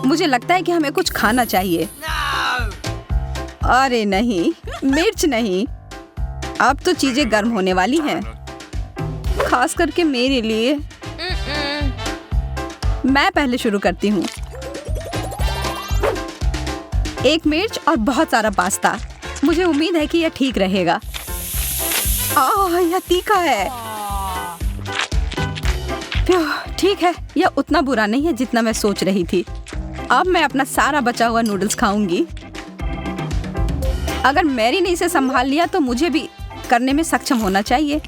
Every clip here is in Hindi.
मुझे लगता है कि हमें कुछ खाना चाहिए। अरे नहीं, मिर्च नहीं। अब तो चीजें गर्म होने वाली हैं, खास करके मेरे लिए। मैं पहले शुरू करती हूँ। एक मिर्च और बहुत सारा पास्ता। मुझे उम्मीद है कि यह ठीक रहेगा। यह तीखा है। ठीक है, यह उतना बुरा नहीं है जितना मैं सोच रही थी। अब मैं अपना सारा बचा हुआ नूडल्स खाऊंगी। अगर मैरी ने इसे संभाल लिया तो मुझे भी करने में सक्षम होना चाहिए।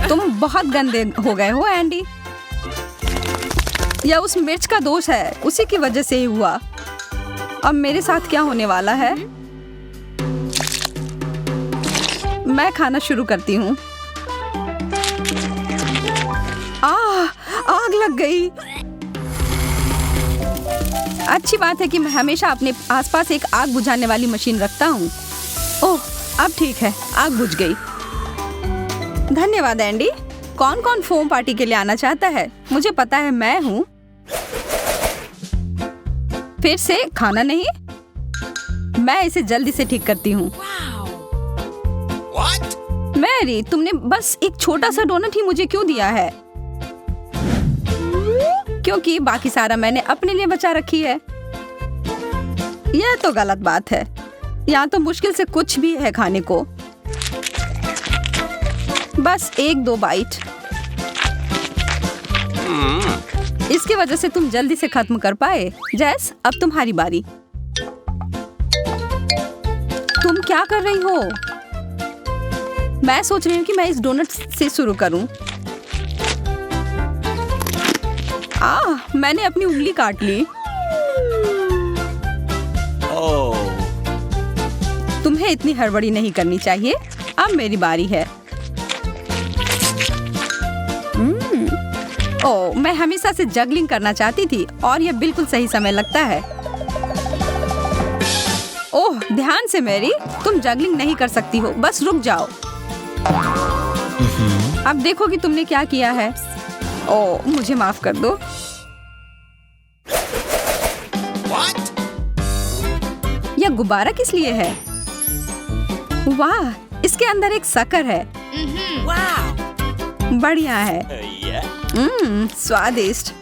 तुम बहुत गंदे हो गए हो एंडी। यह उस मिर्च का दोष है, उसी की वजह से ही हुआ। अब मेरे साथ क्या होने वाला है? मैं खाना शुरू करती हूँ। आग लग गई। अच्छी बात है कि मैं हमेशा अपने आसपास एक आग बुझाने वाली मशीन रखता हूँ। ओह, अब ठीक है, आग बुझ गई। धन्यवाद एंडी। कौन कौन फोम पार्टी के लिए आना चाहता है? मुझे पता है मैं हूँ। फिर से खाना नहीं? मैं इसे जल्दी से ठीक करती हूँ। मैरी, तुमने बस एक छोटा सा डोनट ही मुझे क्यों दिया है? क्योंकि बाकी सारा मैंने अपने लिए बचा रखी है। यह तो गलत बात है। यहाँ तो मुश्किल से कुछ भी है खाने को। बस 1-2 बाइट। इसकी वजह से तुम जल्दी से खत्म कर पाए। जैस, अब तुम्हारी बारी। तुम क्या कर रही हो? मैं सोच रही हूँ कि मैं इस डोनट से शुरू करूं। मैंने अपनी उंगली काट ली। तुम्हें इतनी हड़बड़ी नहीं करनी चाहिए। अब मेरी बारी है। मैं हमेशा से जगलिंग करना चाहती थी और यह बिल्कुल सही समय लगता है। ओह, ध्यान से मैरी, तुम जगलिंग नहीं कर सकती हो। बस रुक जाओ। अब देखो कि तुमने क्या किया है। ओह, मुझे माफ कर दो। यह गुब्बारा किस लिए है? वाह, इसके अंदर एक शक्कर है। बढ़िया है। स्वादिष्ट।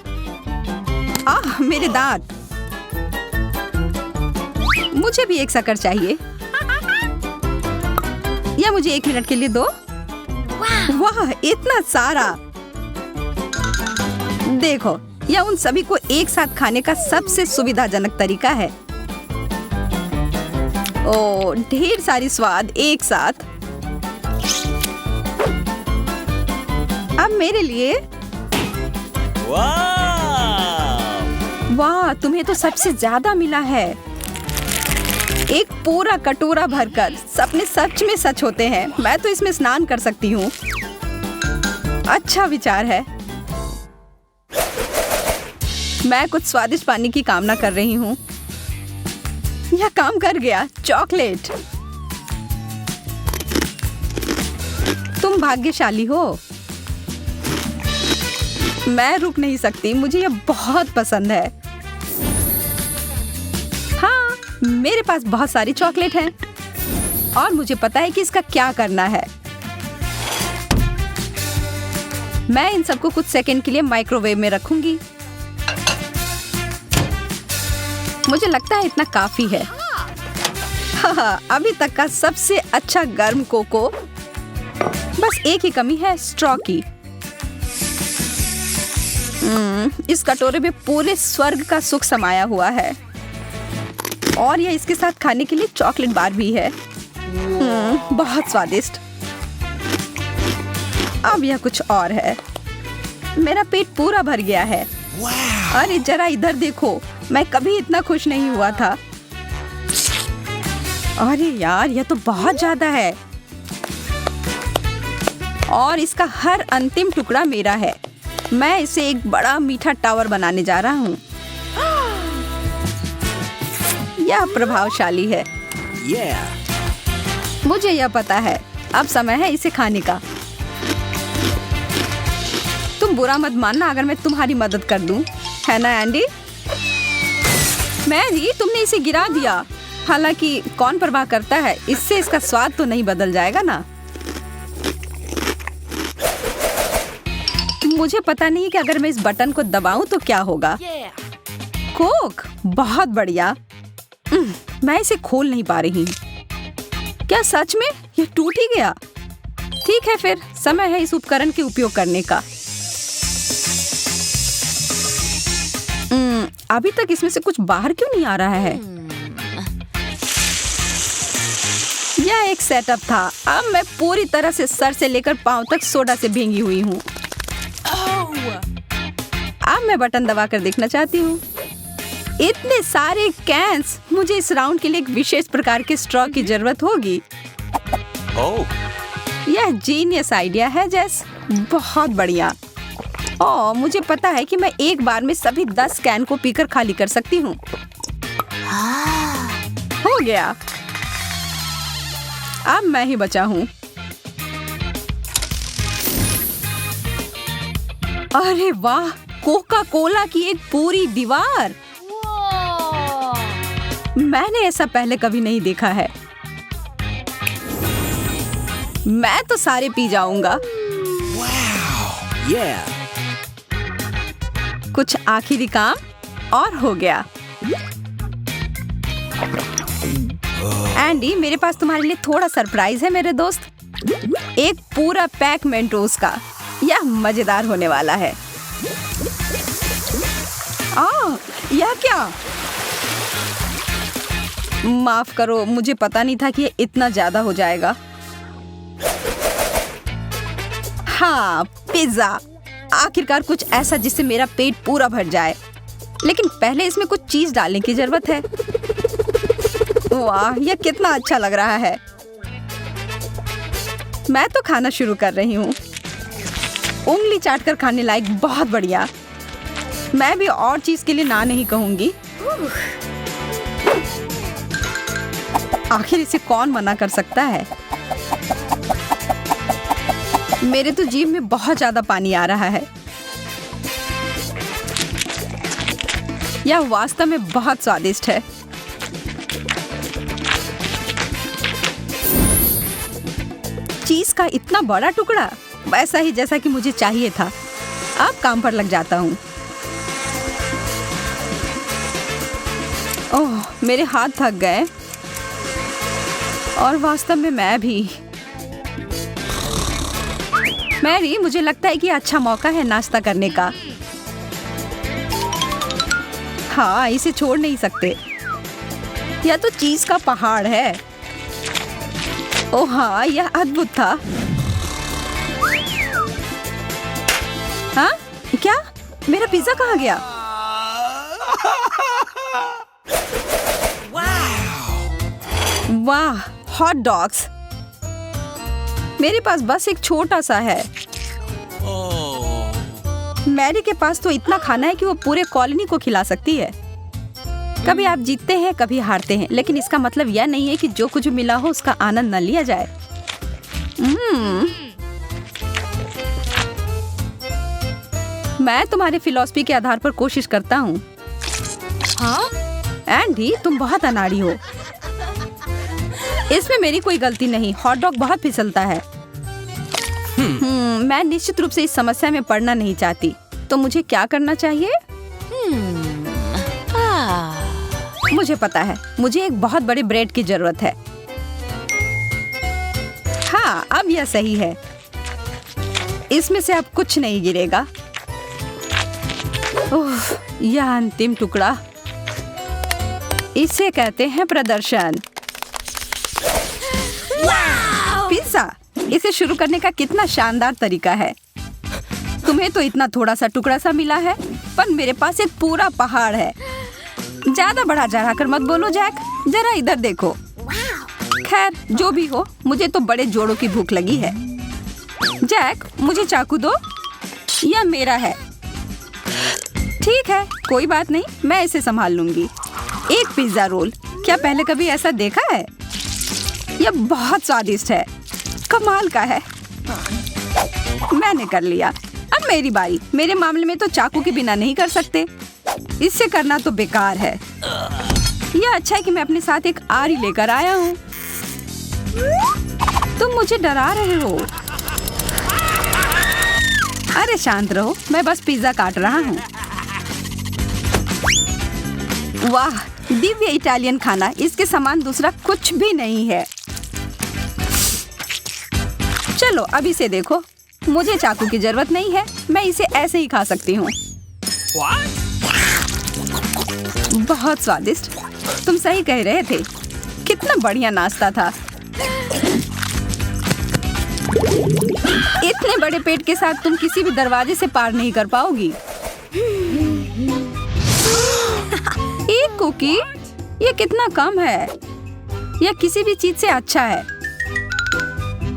मेरे दांत। मुझे भी एक शक्कर चाहिए। या मुझे 1 मिनट के लिए दो। वाह, इतना सारा। देखो, यह उन सभी को एक साथ खाने का सबसे सुविधाजनक तरीका है। ओह, ढेर सारी स्वाद एक साथ। अब मेरे लिए। वाह, तुम्हें तो सबसे ज्यादा मिला है। एक पूरा कटोरा भरकर। सपने सच में सच होते हैं। मैं तो इसमें स्नान कर सकती हूँ। अच्छा विचार है। मैं कुछ स्वादिष्ट पानी की कामना कर रही हूँ। यह काम कर गया। चॉकलेट। तुम भाग्यशाली हो। मैं रुक नहीं सकती। मुझे यह बहुत पसंद है। हाँ, मेरे पास बहुत सारी चॉकलेट हैं और मुझे पता है कि इसका क्या करना है। मैं इन सबको कुछ सेकंड के लिए माइक्रोवेव में रखूंगी। मुझे लगता है इतना काफी है। हाँ, अभी तक का सबसे अच्छा गर्म कोको। बस एक ही कमी है, स्ट्रॉ की। इस कटोरे में पूरे स्वर्ग का सुख समाया हुआ है और यह इसके साथ खाने के लिए चॉकलेट बार भी है। बहुत स्वादिष्ट। अब यह कुछ और है। मेरा पेट पूरा भर गया है। अरे जरा इधर देखो, मैं कभी इतना खुश नहीं हुआ था। अरे यार, यह तो बहुत ज्यादा है और इसका हर अंतिम टुकड़ा मेरा है। मैं इसे एक बड़ा मीठा टावर बनाने जा रहा हूँ। यह प्रभावशाली है। मुझे यह पता है। अब समय है इसे खाने का। तुम बुरा मत मानना अगर मैं तुम्हारी मदद कर दूं, है ना एंडी? मैरी, तुमने इसे गिरा दिया। हालांकि कौन परवाह करता है, इससे इसका स्वाद तो नहीं बदल जाएगा ना। मुझे पता नहीं कि अगर मैं इस बटन को दबाऊं तो क्या होगा। कोक, बहुत बढ़िया। मैं इसे खोल नहीं पा रही। क्या सच में ये टूट ही गया? ठीक है, फिर समय है इस उपकरण के उपयोग करने का। अभी तक इसमें से कुछ बाहर क्यों नहीं आ रहा है? यह एक सेटअप था। अब मैं पूरी तरह से सर से लेकर पांव तक सोडा से भींगी हुई हूँ। अब मैं बटन दबा कर देखना चाहती हूँ। इतने सारे कैंस, मुझे इस राउंड के लिए एक विशेष प्रकार के स्ट्रॉ की जरूरत होगी। यह जीनियस आइडिया है जेस, बहुत बढ़िया। मुझे पता है कि मैं एक बार में सभी 10 कैन को पीकर खाली कर सकती हूँ। हो गया। अब मैं ही बचा हूँ। अरे वाह, कोका कोला की एक पूरी दीवार। मैंने ऐसा पहले कभी नहीं देखा है। मैं तो सारे पी जाऊंगा। कुछ आखिरी काम और हो गया। एंडी, मेरे पास तुम्हारे लिए थोड़ा सरप्राइज है मेरे दोस्त। एक पूरा पैक मेंटोस का। यह मजेदार होने वाला है। यह क्या? माफ करो, मुझे पता नहीं था कि ये इतना ज्यादा हो जाएगा। हाँ, पिज्जा। आखिरकार कुछ ऐसा जिससे मेरा पेट पूरा भर जाए। लेकिन पहले इसमें कुछ चीज डालने की जरूरत है। वाह, यह कितना अच्छा लग रहा है। मैं तो खाना शुरू कर रही हूँ। उंगली चाटकर खाने लायक, बहुत बढ़िया। मैं भी और चीज के लिए ना नहीं कहूंगी। आखिर इसे कौन मना कर सकता है? मेरे तो जीभ में बहुत ज्यादा पानी आ रहा है। यह वास्तव में बहुत स्वादिष्ट है। चीज का इतना बड़ा टुकड़ा, वैसा ही जैसा कि मुझे चाहिए था। अब काम पर लग जाता हूँ। ओह, मेरे हाथ थक गए और वास्तव में मैं भी। मैरी, मुझे लगता है कि अच्छा मौका है नाश्ता करने का। हाँ, इसे छोड़ नहीं सकते। यह तो चीज का पहाड़ है। ओह हाँ, यह अद्भुत था। हाँ? क्या? मेरा पिज्जा कहाँ गया? वाह, हॉट डॉग्स। मेरे पास बस एक छोटा सा है। मैरी के पास तो इतना खाना है कि वो पूरे कॉलोनी को खिला सकती है। कभी आप जीतते हैं, कभी हारते हैं, लेकिन इसका मतलब यह नहीं है कि जो कुछ मिला हो उसका आनंद न लिया जाए। मैं तुम्हारी फिलॉसफी के आधार पर कोशिश करता हूँ। हाँ? एंडी, तुम बहुत अनाड़ी हो। इसमें मेरी कोई गलती नहीं। हॉट डॉग बहुत फिसलता है। मैं निश्चित रूप से इस समस्या में पड़ना नहीं चाहती। तो मुझे क्या करना चाहिए? मुझे पता है, मुझे एक बहुत बड़े ब्रेड की जरूरत है। हाँ, अब यह सही है। इसमें से अब कुछ नहीं गिरेगा। ओह, यह अंतिम टुकड़ा। इसे कहते हैं प्रदर्शन। पिज्जा, इसे शुरू करने का कितना शानदार तरीका है। तुम्हें तो इतना थोड़ा सा टुकड़ा सा मिला है, पर मेरे पास एक पूरा पहाड़ है। ज्यादा बढ़ा चढ़ाकर मत बोलो जैक, जरा इधर देखो। खैर, जो भी हो, मुझे तो बड़े जोड़ों की भूख लगी है। जैक, मुझे चाकू दो। यह मेरा है। ठीक है, कोई बात नहीं, मैं इसे संभाल लूंगी। एक पिज्जा रोल, क्या पहले कभी ऐसा देखा है? यह बहुत स्वादिष्ट है, कमाल का है। मैंने कर लिया। अब मेरी बारी। मेरे मामले में तो चाकू के बिना नहीं कर सकते। इससे करना तो बेकार है। यह अच्छा है कि मैं अपने साथ एक आरी लेकर आया हूँ। तुम मुझे डरा रहे हो। अरे शांत रहो, मैं बस पिज्जा काट रहा हूँ। वाह, दिव्य इटालियन खाना। इसके समान दूसरा कुछ भी नहीं है। चलो अब इसे देखो। मुझे चाकू की जरूरत नहीं है, मैं इसे ऐसे ही खा सकती हूँ। बहुत स्वादिष्ट। तुम सही कह रहे थे। कितना बढ़िया नाश्ता था। इतने बड़े पेट के साथ तुम किसी भी दरवाजे से पार नहीं कर पाओगी। एक कुकी? ये कितना कम है। यह किसी भी चीज से अच्छा है।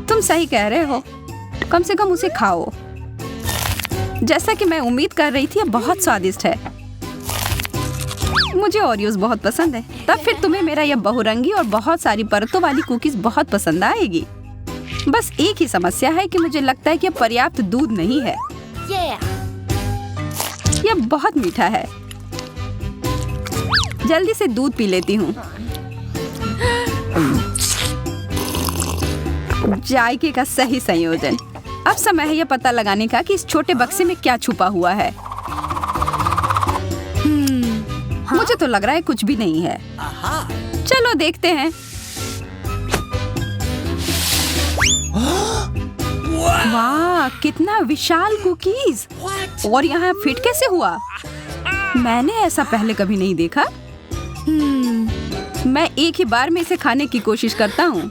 तुम सही कह रहे हो। कम से कम उसे खाओ। जैसा कि मैं उम्मीद कर रही थी, यह बहुत स्वादिष्ट है। मुझे ओरियोज बहुत पसंद है। तब फिर तुम्हें मेरा यह बहुरंगी और बहुत सारी परतों वाली कुकीज बहुत पसंद आएगी। बस एक ही समस्या है कि मुझे लगता है कि यह पर्याप्त दूध नहीं है। यह बहुत मीठा है। जल्दी से दूध पी लेती हूँ। जायके का सही संयोजन। अब समय है यह पता लगाने का कि इस छोटे बक्से में क्या छुपा हुआ है। मुझे तो लग रहा है कुछ भी नहीं है। चलो देखते हैं। वाह, कितना विशाल कुकीज। और यहाँ फिट कैसे हुआ? मैंने ऐसा पहले कभी नहीं देखा। मैं एक ही बार में इसे खाने की कोशिश करता हूँ।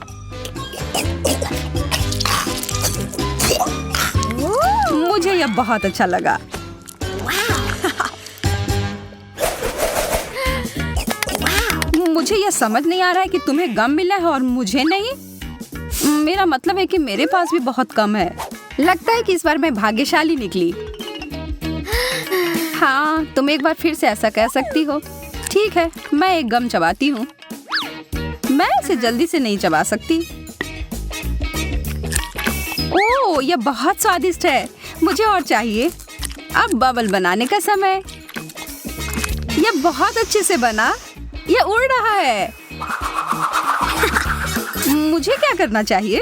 मुझे यह बहुत अच्छा लगा। मुझे यह समझ नहीं आ रहा है कि तुम्हें गम मिला है और मुझे नहीं। मेरा मतलब है कि मेरे पास भी बहुत कम है। लगता है कि इस बार मैं भाग्यशाली निकली। हाँ, तुम एक बार फिर से ऐसा कह सकती हो। ठीक है, मैं एक गम चबाती हूँ। मैं इसे जल्दी से नहीं चबा सकती। ओह, यह बहुत स्वादिष्ट है। मुझे और चाहिए। अब बबल बनाने का समय। यह बहुत अच्छे से बना। यह उड़ रहा है। मुझे क्या करना चाहिए?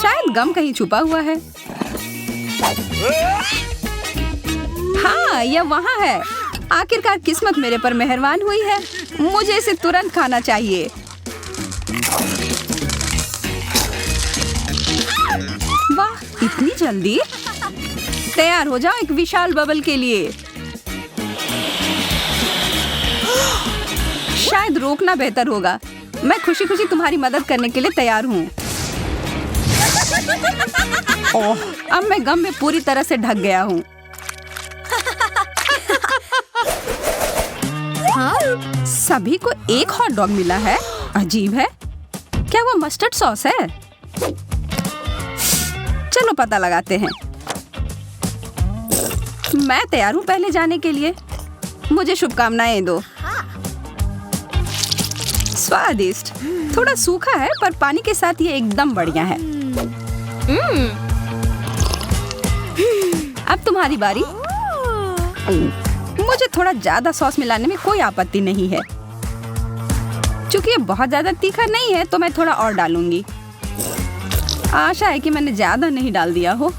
शायद गम कहीं छुपा हुआ है। हाँ, यह वहाँ है। आखिरकार किस्मत मेरे पर मेहरबान हुई है। मुझे इसे तुरंत खाना चाहिए। वाह, इतनी जल्दी? तैयार हो जाओ एक विशाल बबल के लिए। शायद रोकना बेहतर होगा। मैं खुशी खुशी तुम्हारी मदद करने के लिए तैयार हूँ। ओह, अब मैं गम में पूरी तरह से ढक गया हूँ। सभी को एक हॉट डॉग मिला है। अजीब है। क्या वो मस्टर्ड सॉस है? चलो पता लगाते हैं। मैं तैयार हूँ पहले जाने के लिए। मुझे शुभकामनाएं दो। स्वादिष्ट। थोड़ा सूखा है पर पानी के साथ ये एकदम बढ़िया है। अब तुम्हारी बारी। मुझे थोड़ा ज्यादा सॉस मिलाने में कोई आपत्ति नहीं है। चूंकि ये बहुत ज्यादा तीखा नहीं है तो मैं थोड़ा और डालूंगी। आशा है कि मैंने ज्यादा नहीं डाल दिया हो।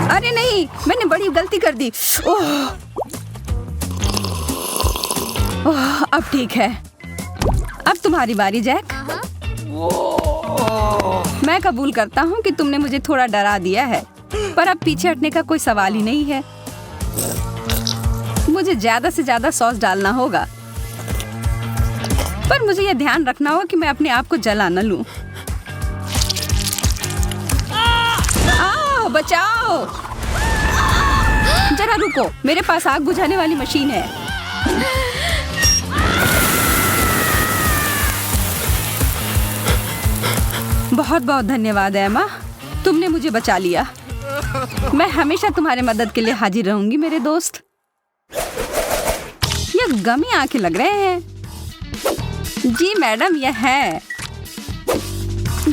अरे नहीं, मैंने बड़ी गलती कर दी। ओह, अब ठीक है। अब तुम्हारी बारी जैक। मैं कबूल करता हूँ कि तुमने मुझे थोड़ा डरा दिया है, पर अब पीछे हटने का कोई सवाल ही नहीं है। मुझे ज्यादा से ज्यादा सॉस डालना होगा, पर मुझे यह ध्यान रखना होगा कि मैं अपने आप को जला न लूं। बचाओ! जरा रुको, मेरे पास आग बुझाने वाली मशीन है। बहुत बहुत धन्यवाद एमा, तुमने मुझे बचा लिया। मैं हमेशा तुम्हारे मदद के लिए हाजिर रहूंगी मेरे दोस्त। यह गमी आंखें लग रहे हैं। जी मैडम, यह है।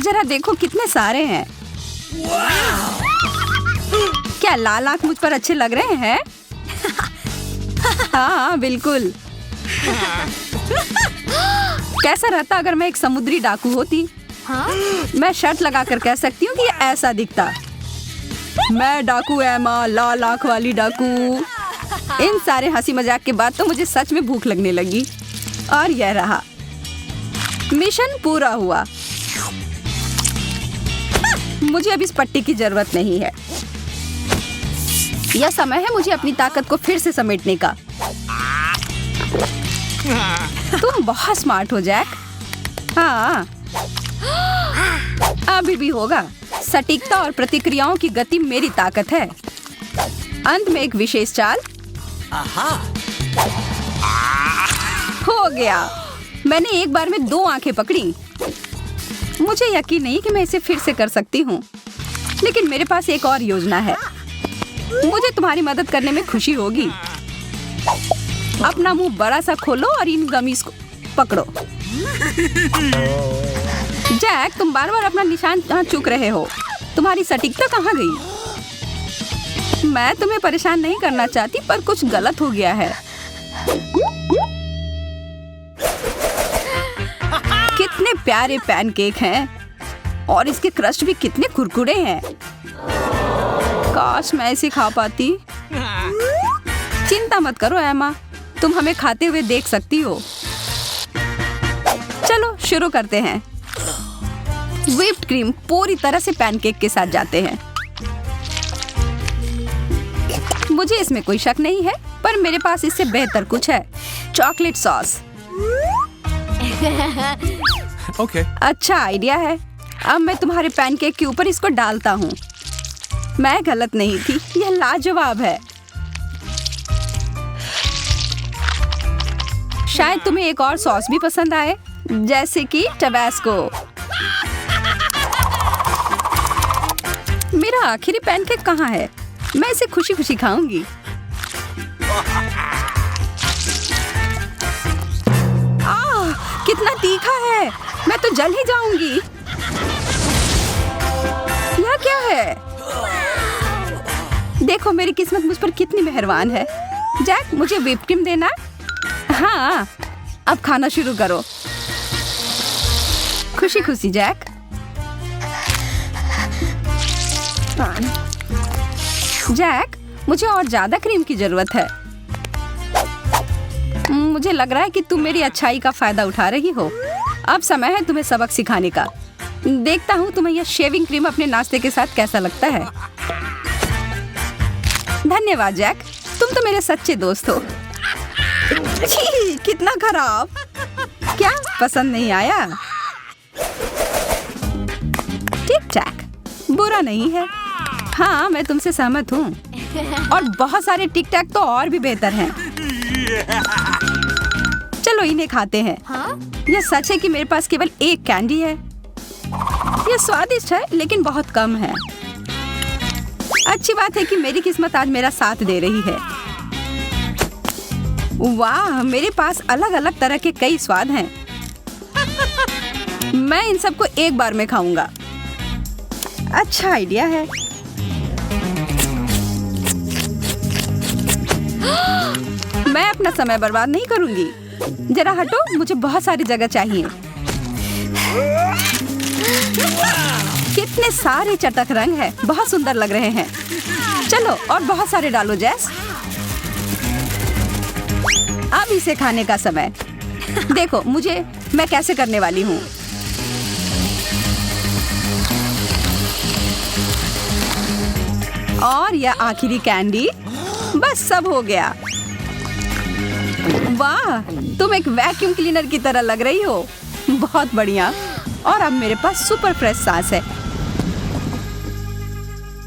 जरा देखो कितने सारे हैं। क्या लाल आंख मुझ पर अच्छे लग रहे हैं? हाँ बिल्कुल। कैसा रहता अगर मैं एक समुद्री डाकू होती? मैं शर्ट लगाकर कह सकती हूँ कि ये ऐसा दिखता। मैं डाकू एमा, लाल आंख वाली डाकू। इन सारे हंसी मजाक के बाद तो मुझे सच में भूख लगने लगी। और यह रहा, मिशन पूरा हुआ। मुझे अब इस पट्टी की जरूरत नहीं है। यह समय है मुझे अपनी ताकत को फिर से समेटने का। तुम बहुत स्मार्ट हो जैक। हाँ, अभी भी होगा। सटीकता और प्रतिक्रियाओं की गति मेरी ताकत है। अंत में एक विशेष चाल। हो गया। मैंने एक बार में 2 आंखें पकड़ी। मुझे यकीन नहीं कि मैं इसे फिर से कर सकती हूँ, लेकिन मेरे पास एक और योजना है। मुझे तुम्हारी मदद करने में खुशी होगी। अपना मुंह बड़ा सा खोलो और इन गमीज को पकड़ो। जैक, तुम बार बार अपना निशान कहाँ चूक रहे हो? तुम्हारी सटीकता कहाँ गई? मैं तुम्हें परेशान नहीं करना चाहती, पर कुछ गलत हो गया है। कितने प्यारे पैनकेक हैं और इसके क्रस्ट भी कितने कुरकुरे हैं। काश मैं इसे खा पाती। चिंता मत करो एमा, तुम हमें खाते हुए देख सकती हो। चलो शुरू करते हैं। व्हिप्ड क्रीम पूरी तरह से पैनकेक के साथ जाते हैं। मुझे इसमें कोई शक नहीं है, पर मेरे पास इससे बेहतर कुछ है। Chocolate sauce. Okay. अच्छा आइडिया है। अब मैं तुम्हारे पैनकेक के ऊपर इसको डालता हूँ। मैं गलत नहीं थी, यह लाजवाब है। शायद तुम्हें एक और सॉस भी पसंद आए, जैसे कि टबैस्को। मेरा आखिरी पैनकेक कहाँ है? मैं इसे खुशी खुशी खाऊंगी। कितना तीखा है, मैं तो जल ही जाऊंगी। यह क्या है? देखो मेरी किस्मत मुझ पर कितनी मेहरबान है। जैक, मुझे व्हिप क्रीम देना। हाँ, अब खाना शुरू करो। खुशी खुशी जैक। जैक, मुझे और ज्यादा क्रीम की जरूरत है। मुझे लग रहा है कि तुम मेरी अच्छाई का फायदा उठा रही हो। अब समय है तुम्हें सबक सिखाने का। देखता हूँ तुम्हें यह शेविंग क्रीम अपने नाश्ते के साथ कैसा लगता है। धन्यवाद जैक, तुम तो मेरे सच्चे दोस्त हो। छी, कितना खराब। क्या पसंद नहीं आया? ठीक ठाक, बुरा नहीं है। हाँ, मैं तुमसे सहमत हूँ। और बहुत सारे टिक टैक तो और भी बेहतर हैं। चलो इन्हें खाते हैं। यह सच है कि मेरे पास केवल एक कैंडी है। यह स्वादिष्ट है, लेकिन बहुत कम है। अच्छी बात है कि मेरी किस्मत आज मेरा साथ दे रही है। वाह, मेरे पास अलग अलग तरह के कई स्वाद हैं। मैं इन सबको एक बार में खाऊंगा। अच्छा आइडिया है। मैं अपना समय बर्बाद नहीं करूंगी। जरा हटो, मुझे बहुत सारी जगह चाहिए। कितने सारे चटक रंग हैं, बहुत सुंदर लग रहे हैं। चलो और बहुत सारे डालो जैस। अब इसे खाने का समय। देखो मैं कैसे करने वाली हूँ। और यह आखिरी कैंडी, बस सब हो गया। वाह, तुम एक वैक्यूम क्लीनर की तरह लग रही हो। बहुत बढ़िया। और अब मेरे पास सुपर फ्रेश सांस है।